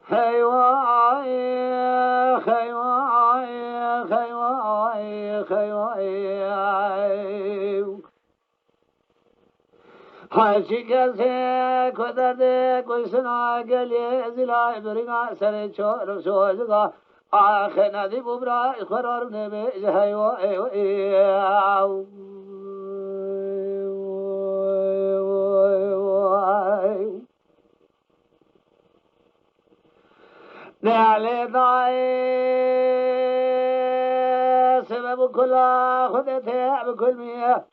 خیوای خیوای خیوای خیوای هرچی کسی کدرده کشنا گلی زلای برگا سر چور شوزگا آخه ندی ببرا قرار نبی خیوای نعلی دای سبب کلا خودته بکل میه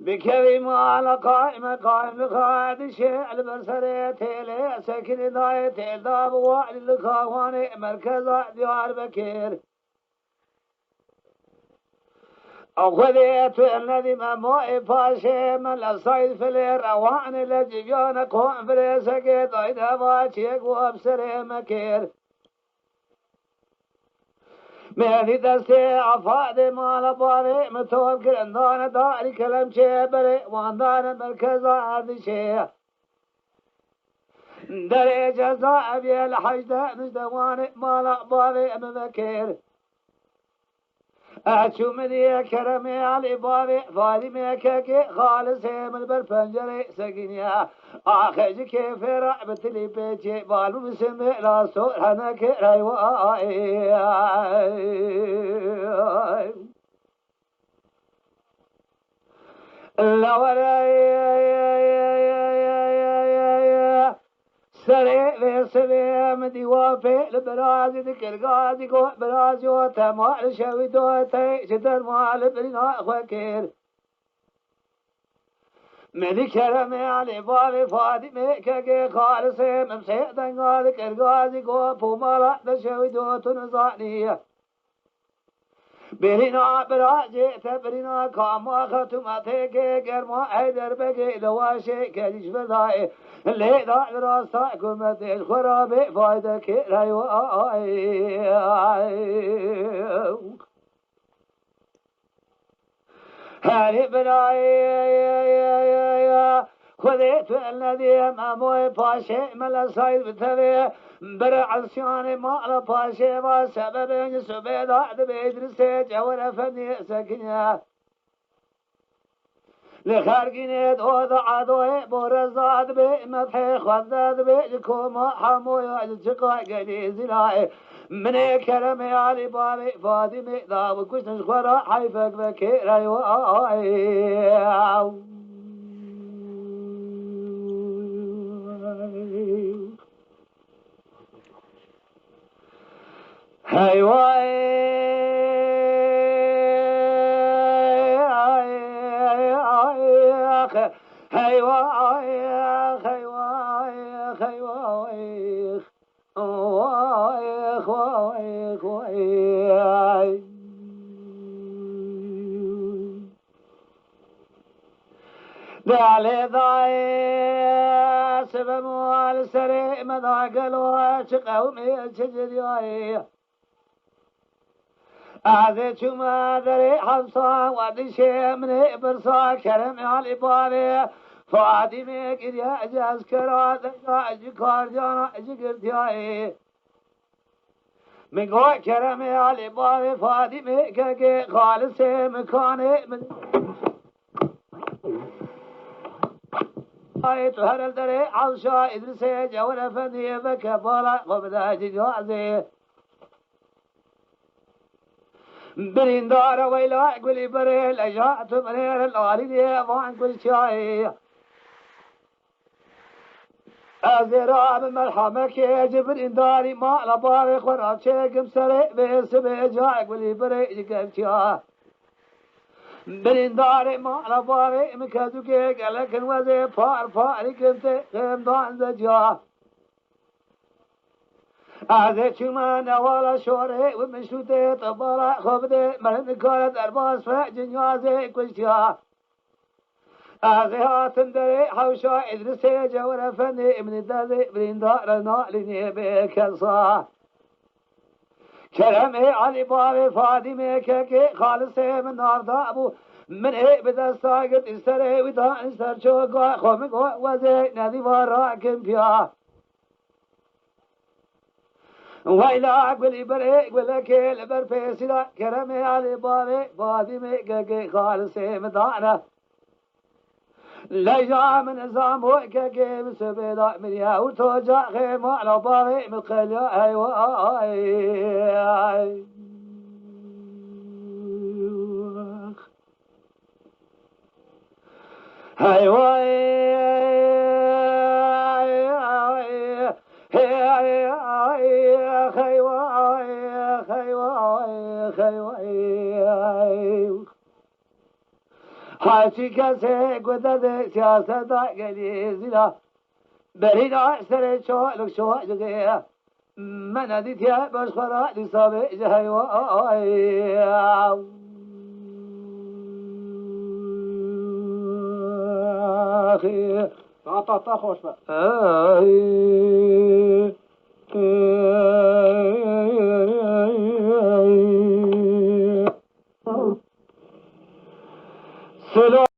بكريم على قائمة قائم قائد شعل برسري تيلي سكن داي تيل داب وعلي الخواني مركز ديار بكير أخذيت الذي مموئي فاشي من الصيد في الروان لجيان قوم في السكيت ايدا باشيك وابسري مكير مهدي دستي عفاد مال باري متوب كرندان داري كلام شبري واندان مركز عادي شيء دري جزاء بي الحجدة نجدواني مال باري مذكير أشو مني كرمي على باري فادي ميكاكي خالص من بالفنجري سكينيا آخج كيف رعبت لي بيتي بالو بسم لا سور هناك رايواي لا ولا سري سري مدي وافي البراز ذكر قاضي قو براز وتمال شوي دوتي جدر مال برنا خكير مدي كرمي علي بابي فاطمه كي خالص ممسي دنگا ذكر قاضي قو بومالا دشوي دوتن زانيه برنا براجي تبرنا كاما ختمته كي گرما حيدر بگي لواشي كديش بداي اللي دا راستا كمت الخرابي فايدة كي رايواي هاري براي خذيت الذي امامي باشي ملا سايد بتبي برع السياني مالا باشي ما سبب سبيد عد بيدرسي جونا فني سكنيا لخارجينيت هذا عدوي برزاد بمدحي خداد بكوما حمويا الشقاء قدي زلاي من كلمي علي بابي فاطمي ذا وكش نشخورا حيفك بكير دالي ضاي سبب والسري مذاقل وشقومي شجري هذا شما ذري حمصا ودشي مني برصا كرم علي بابي فاطمه كريا جاز كرات اجكار جانا اجكرتياي من قوة كرم علي بابي فاطمه كي خالص مكاني من تهر الدري عوشا ادرسي جونا فني بكبالا قبدا جوازي بريندار ويلا قولي بريل اجات منير الوالدي وان كل شاي ازراب مرحمك يا برينداري ما لباري خراب شيكم سري بس بجاي قولي بريل كم شاي برينداري ما لباري مكادوكي قالك الوزي فار فاري كنت خمدان دجا هذا شما نوالا شوري ومشوتي طبارا خبدي مرن كانت أرباس فجنيازي كشيا هذا هاتن دري حوشا إدرسي جورا فني من الدازي بريندارنا لني بكسا كرمي علي بابي فاطمه كي خالصي من نار دابو من هي بدستاقت استري ودا استر شوقا خمق وزي نادي وراكم فيها ويلا قولي بريق ولا كيل برفيسي لا كرمي علي بابي فاطمة كي خالصي مدانا ليجا من نظام وكي مسبيلا من يا وتوجع خيمة على بابي من خليا ايواي هاتی کسی گذر سیاست داغلی زیرا بریدا سر چالک شواجه من ندیدی باش خورا دیسابه جهی و آخی تا خوش بر سلام